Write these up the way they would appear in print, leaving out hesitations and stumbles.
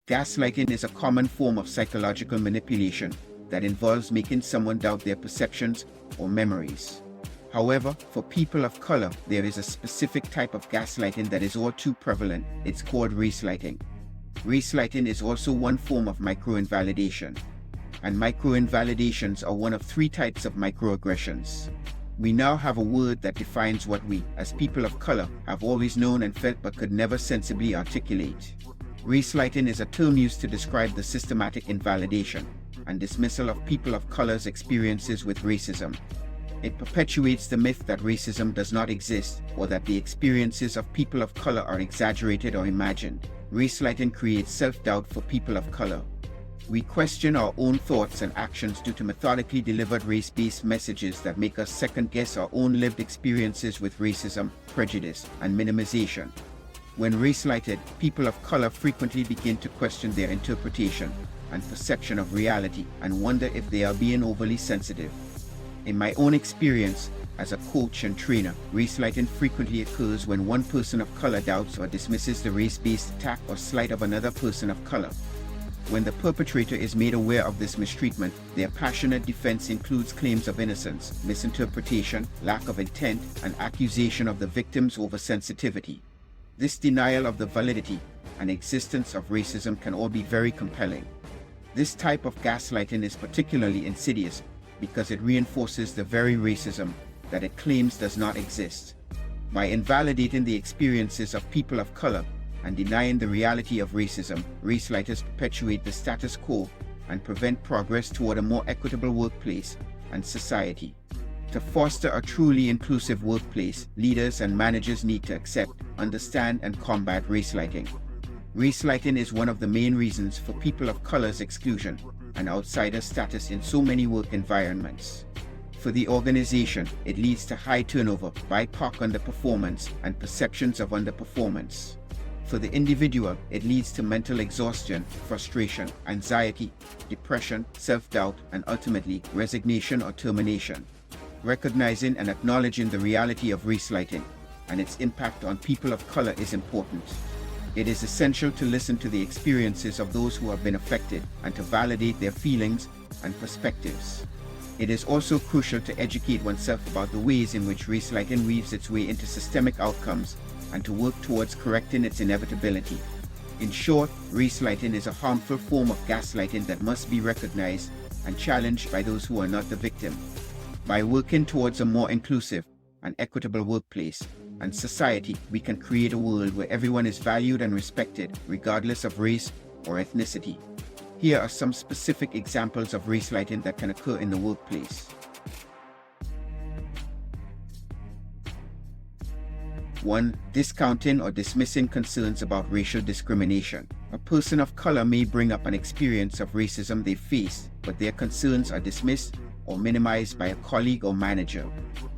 Gaslighting is a common form of psychological manipulation that involves making someone doubt their perceptions or memories. However, for people of color, there is a specific type of gaslighting that is all too prevalent. It's called Racelighting. Racelighting is also one form of microinvalidation, and microinvalidations are one of 3 types of microaggressions. We now have a word that defines what we, as people of color, have always known and felt but could never sensibly articulate. Racelighting is a term used to describe the systematic invalidation and dismissal of people of color's experiences with racism. It perpetuates the myth that racism does not exist or that the experiences of people of color are exaggerated or imagined. Racelighting creates self-doubt for people of color. We question our own thoughts and actions due to methodically delivered race-based messages that make us second-guess our own lived experiences with racism, prejudice, and minimization. When racelighted, people of color frequently begin to question their interpretation and perception of reality and wonder if they are being overly sensitive. In my own experience as a coach and trainer, racelighting frequently occurs when one person of color doubts or dismisses the race-based attack or slight of another person of color. When the perpetrator is made aware of this mistreatment, their passionate defense includes claims of innocence, misinterpretation, lack of intent, and accusation of the victim's oversensitivity. This denial of the validity and existence of racism can all be very compelling. This type of gaslighting is particularly insidious because it reinforces the very racism that it claims does not exist. By invalidating the experiences of people of color and denying the reality of racism, racelighters perpetuate the status quo and prevent progress toward a more equitable workplace and society. To foster a truly inclusive workplace, leaders and managers need to accept, understand, and combat racelighting. Racelighting is one of the main reasons for people of color's exclusion and outsider status in so many work environments. For the organization, it leads to high turnover, BIPOC underperformance, and perceptions of underperformance. For the individual, it leads to mental exhaustion, frustration, anxiety, depression, self-doubt, and ultimately, resignation or termination. Recognizing and acknowledging the reality of racelighting and its impact on people of color is important. It is essential to listen to the experiences of those who have been affected and to validate their feelings and perspectives. It is also crucial to educate oneself about the ways in which racelighting weaves its way into systemic outcomes and to work towards correcting its inevitability. In short, racelighting is a harmful form of gaslighting that must be recognized and challenged by those who are not the victim. By working towards a more inclusive and equitable workplace and society, we can create a world where everyone is valued and respected, regardless of race or ethnicity. Here are some specific examples of racelighting that can occur in the workplace. 1. Discounting or dismissing concerns about racial discrimination. A person of color may bring up an experience of racism they faced, but their concerns are dismissed or minimized by a colleague or manager.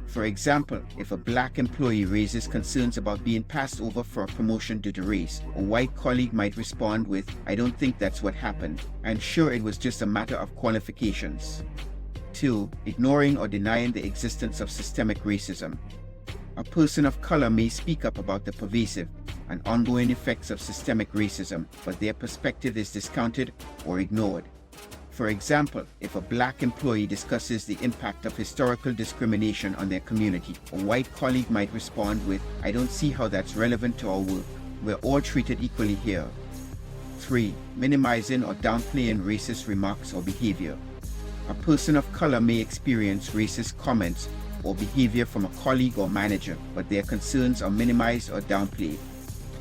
For example, if a black employee raises concerns about being passed over for a promotion due to race, a white colleague might respond with, "I don't think that's what happened. I'm sure it was just a matter of qualifications." 2. Ignoring or denying the existence of systemic racism. A person of color may speak up about the pervasive and ongoing effects of systemic racism, but their perspective is discounted or ignored. For example, if a black employee discusses the impact of historical discrimination on their community, a white colleague might respond with, "I don't see how that's relevant to our work. We're all treated equally here." 3. Minimizing or downplaying racist remarks or behavior. A person of color may experience racist comments or behavior from a colleague or manager, but their concerns are minimized or downplayed.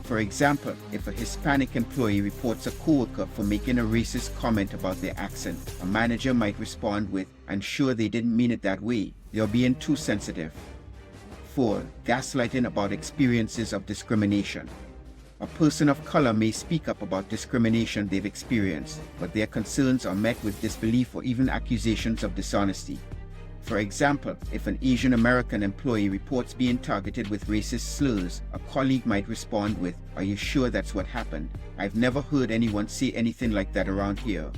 For example, if a Hispanic employee reports a coworker for making a racist comment about their accent, a manager might respond with, "I'm sure they didn't mean it that way. You're being too sensitive." 4. Gaslighting about experiences of discrimination. A person of color may speak up about discrimination they've experienced, but their concerns are met with disbelief or even accusations of dishonesty. For example, if an Asian American employee reports being targeted with racist slurs, a colleague might respond with, "Are you sure that's what happened? I've never heard anyone say anything like that around here."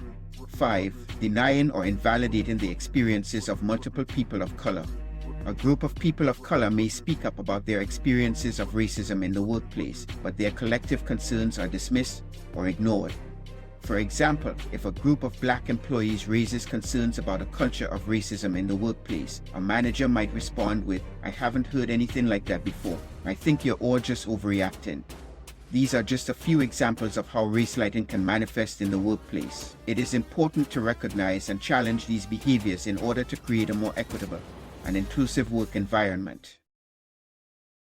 5. Denying or invalidating the experiences of multiple people of color. A group of people of color may speak up about their experiences of racism in the workplace, but their collective concerns are dismissed or ignored. For example, if a group of black employees raises concerns about a culture of racism in the workplace, a manager might respond with, "I haven't heard anything like that before. I think you're all just overreacting." These are just a few examples of how Racelighting can manifest in the workplace. It is important to recognize and challenge these behaviors in order to create a more equitable and inclusive work environment.